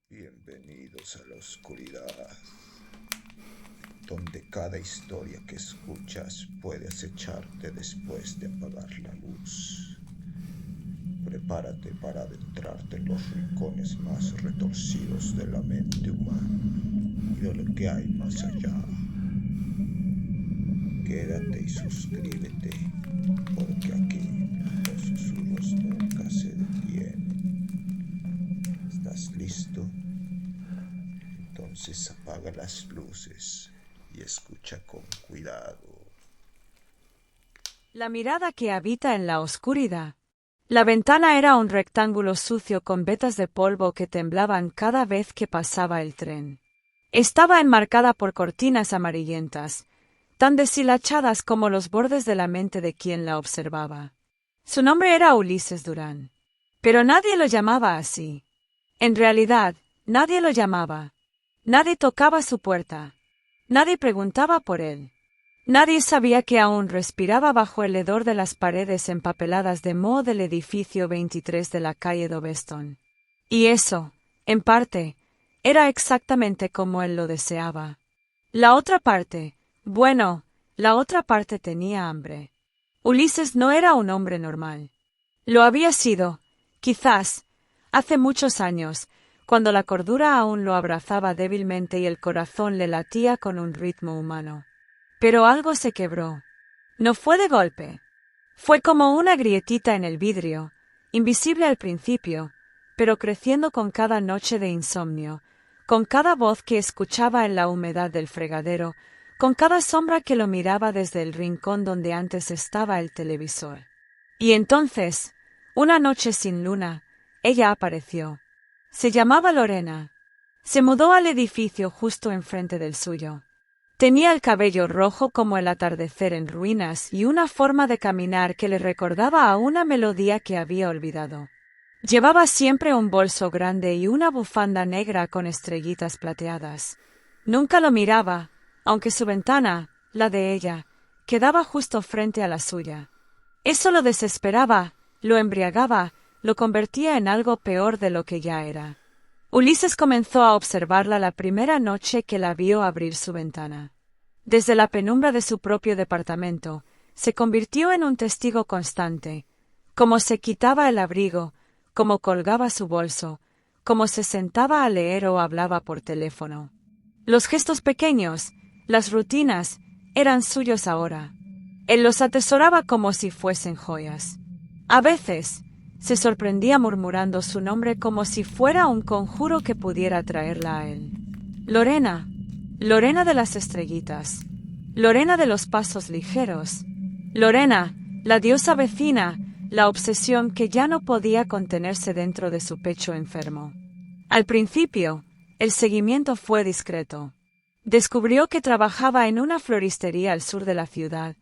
Bienvenidos a la oscuridad, donde cada historia que escuchas puede acecharte después de apagar la luz. Prepárate para adentrarte en los rincones más retorcidos de la mente humana y de lo que hay más allá. Quédate y suscríbete, porque aquí los susurros nunca se detienen. ¿Estás listo? Entonces apaga las luces y escucha con cuidado. La mirada que habita en la oscuridad. La ventana era un rectángulo sucio con vetas de polvo que temblaban cada vez que pasaba el tren. Estaba enmarcada por cortinas amarillentas, tan deshilachadas como los bordes de la mente de quien la observaba. Su nombre era Ulises Durán, pero nadie lo llamaba así. En realidad, nadie lo llamaba. Nadie tocaba su puerta. Nadie preguntaba por él. Nadie sabía que aún respiraba bajo el hedor de las paredes empapeladas de moho del edificio 23 de la calle Doveston. Y eso, en parte, era exactamente como él lo deseaba. La otra parte tenía hambre. Ulises no era un hombre normal. Lo había sido, quizás, hace muchos años, cuando la cordura aún lo abrazaba débilmente y el corazón le latía con un ritmo humano. Pero algo se quebró. No fue de golpe. Fue como una grietita en el vidrio, invisible al principio, pero creciendo con cada noche de insomnio, con cada voz que escuchaba en la humedad del fregadero, con cada sombra que lo miraba desde el rincón donde antes estaba el televisor. Y entonces, una noche sin luna, ella apareció. Se llamaba Lorena. Se mudó al edificio justo enfrente del suyo. Tenía el cabello rojo como el atardecer en ruinas y una forma de caminar que le recordaba a una melodía que había olvidado. Llevaba siempre un bolso grande y una bufanda negra con estrellitas plateadas. Nunca lo miraba, aunque su ventana, la de ella, quedaba justo frente a la suya. Eso lo desesperaba, lo embriagaba, lo convertía en algo peor de lo que ya era. Ulises comenzó a observarla la primera noche que la vio abrir su ventana. Desde la penumbra de su propio departamento, se convirtió en un testigo constante, cómo se quitaba el abrigo, cómo colgaba su bolso, cómo se sentaba a leer o hablaba por teléfono. Los gestos pequeños, las rutinas, eran suyos ahora. Él los atesoraba como si fuesen joyas. A veces, se sorprendía murmurando su nombre como si fuera un conjuro que pudiera traerla a él. Lorena, Lorena de las estrellitas, Lorena de los pasos ligeros, Lorena, la diosa vecina, la obsesión que ya no podía contenerse dentro de su pecho enfermo. Al principio, el seguimiento fue discreto. Descubrió que trabajaba en una floristería al sur de la ciudad,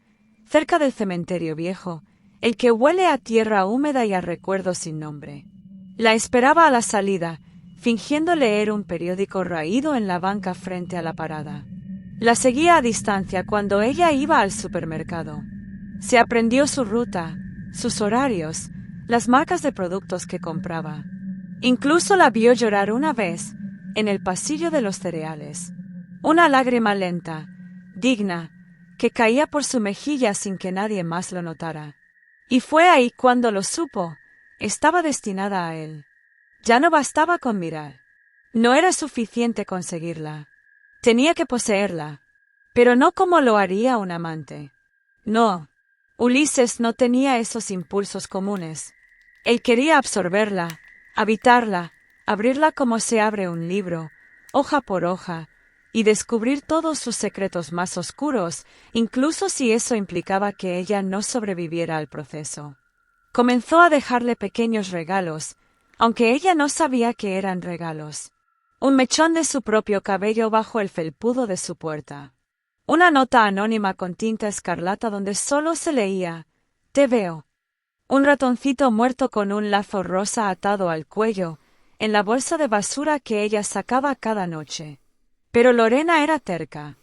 cerca del cementerio viejo, el que huele a tierra húmeda y a recuerdos sin nombre. La esperaba a la salida, fingiendo leer un periódico raído en la banca frente a la parada. La seguía a distancia cuando ella iba al supermercado. Se aprendió su ruta, sus horarios, las marcas de productos que compraba. Incluso la vio llorar una vez, en el pasillo de los cereales. Una lágrima lenta, digna, que caía por su mejilla sin que nadie más lo notara. Y fue ahí cuando lo supo. Estaba destinada a él. Ya no bastaba con mirar. No era suficiente conseguirla. Tenía que poseerla. Pero no como lo haría un amante. No. Ulises no tenía esos impulsos comunes. Él quería absorberla, habitarla, abrirla como se abre un libro, hoja por hoja, y descubrir todos sus secretos más oscuros, incluso si eso implicaba que ella no sobreviviera al proceso. Comenzó a dejarle pequeños regalos, aunque ella no sabía que eran regalos. Un mechón de su propio cabello bajo el felpudo de su puerta. Una nota anónima con tinta escarlata donde solo se leía: «Te veo». Un ratoncito muerto con un lazo rosa atado al cuello, en la bolsa de basura que ella sacaba cada noche. Pero Lorena era terca.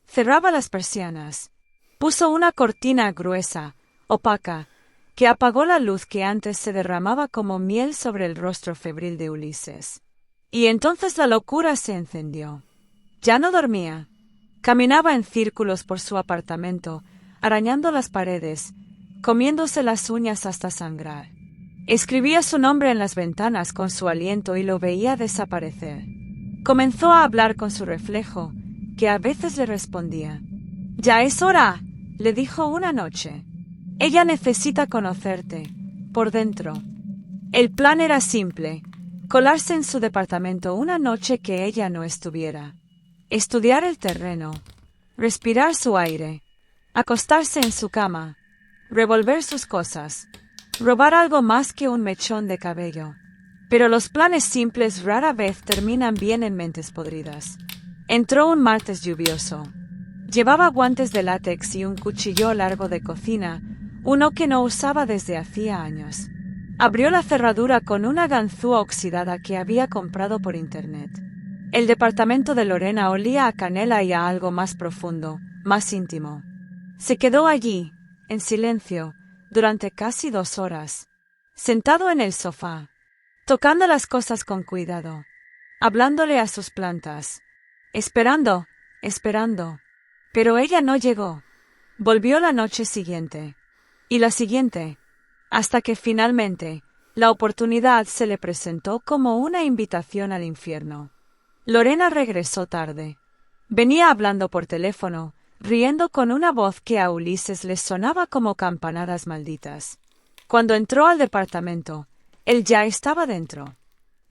Cerraba las persianas. Puso una cortina gruesa, opaca, que apagó la luz que antes se derramaba como miel sobre el rostro febril de Ulises. Y entonces la locura se encendió. Ya no dormía. Caminaba en círculos por su apartamento, arañando las paredes, comiéndose las uñas hasta sangrar. Escribía su nombre en las ventanas con su aliento y lo veía desaparecer. Comenzó a hablar con su reflejo, que a veces le respondía. «Ya es hora», le dijo una noche. «Ella necesita conocerte, por dentro». El plan era simple: colarse en su departamento una noche que ella no estuviera, estudiar el terreno, respirar su aire, acostarse en su cama, revolver sus cosas, robar algo más que un mechón de cabello. Pero los planes simples rara vez terminan bien en mentes podridas. Entró un martes lluvioso. Llevaba guantes de látex y un cuchillo largo de cocina, uno que no usaba desde hacía años. Abrió la cerradura con una ganzúa oxidada que había comprado por internet. El departamento de Lorena olía a canela y a algo más profundo, más íntimo. Se quedó allí, en silencio, durante casi 2 horas, sentado en el sofá, tocando las cosas con cuidado, hablándole a sus plantas, esperando. Pero ella no llegó. Volvió la noche siguiente, y la siguiente, hasta que finalmente la oportunidad se le presentó como una invitación al infierno. Lorena regresó tarde. Venía hablando por teléfono, riendo con una voz que a Ulises le sonaba como campanadas malditas. Cuando entró al departamento, él ya estaba dentro.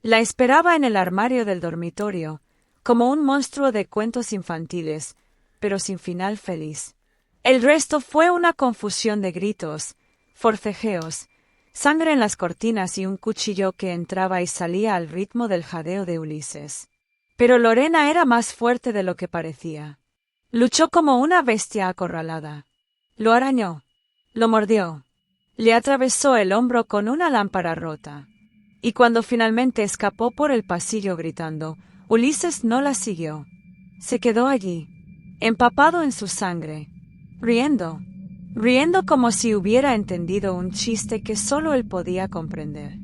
La esperaba en el armario del dormitorio, como un monstruo de cuentos infantiles, pero sin final feliz. El resto fue una confusión de gritos, forcejeos, sangre en las cortinas y un cuchillo que entraba y salía al ritmo del jadeo de Ulises. Pero Lorena era más fuerte de lo que parecía. Luchó como una bestia acorralada. Lo arañó, lo mordió, le atravesó el hombro con una lámpara rota. Y cuando finalmente escapó por el pasillo gritando, Ulises no la siguió. Se quedó allí, empapado en su sangre, riendo como si hubiera entendido un chiste que solo él podía comprender.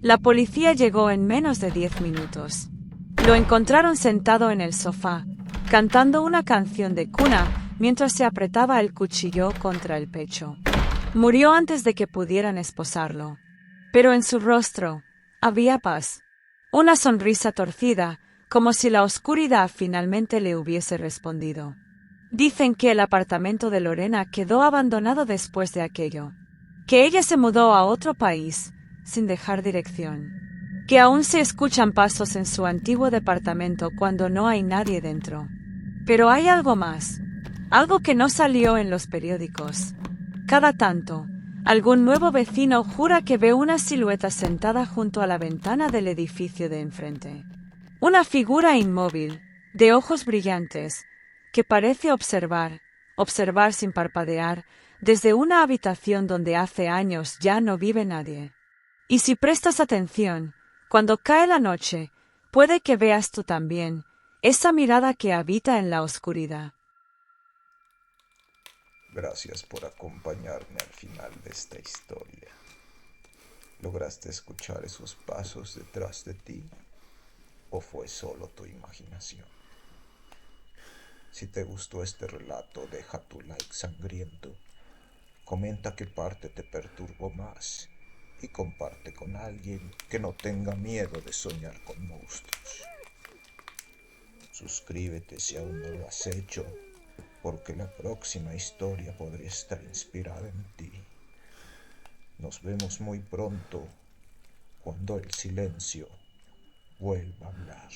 La policía llegó en menos de 10 minutos. Lo encontraron sentado en el sofá, cantando una canción de cuna mientras se apretaba el cuchillo contra el pecho. Murió antes de que pudieran esposarlo. Pero en su rostro había paz, una sonrisa torcida, como si la oscuridad finalmente le hubiese respondido. Dicen que el apartamento de Lorena quedó abandonado después de aquello, que ella se mudó a otro país, sin dejar dirección, que aún se escuchan pasos en su antiguo departamento cuando no hay nadie dentro. Pero hay algo más, algo que no salió en los periódicos. Cada tanto, algún nuevo vecino jura que ve una silueta sentada junto a la ventana del edificio de enfrente. Una figura inmóvil, de ojos brillantes, que parece observar sin parpadear, desde una habitación donde hace años ya no vive nadie. Y si prestas atención, cuando cae la noche, puede que veas tú también esa mirada que habita en la oscuridad. Gracias por acompañarme al final de esta historia. ¿Lograste escuchar esos pasos detrás de ti? ¿O fue solo tu imaginación? Si te gustó este relato, deja tu like sangriento, comenta qué parte te perturbó más y comparte con alguien que no tenga miedo de soñar con monstruos. Suscríbete si aún no lo has hecho, porque la próxima historia podría estar inspirada en ti. Nos vemos muy pronto, cuando el silencio vuelva a hablar.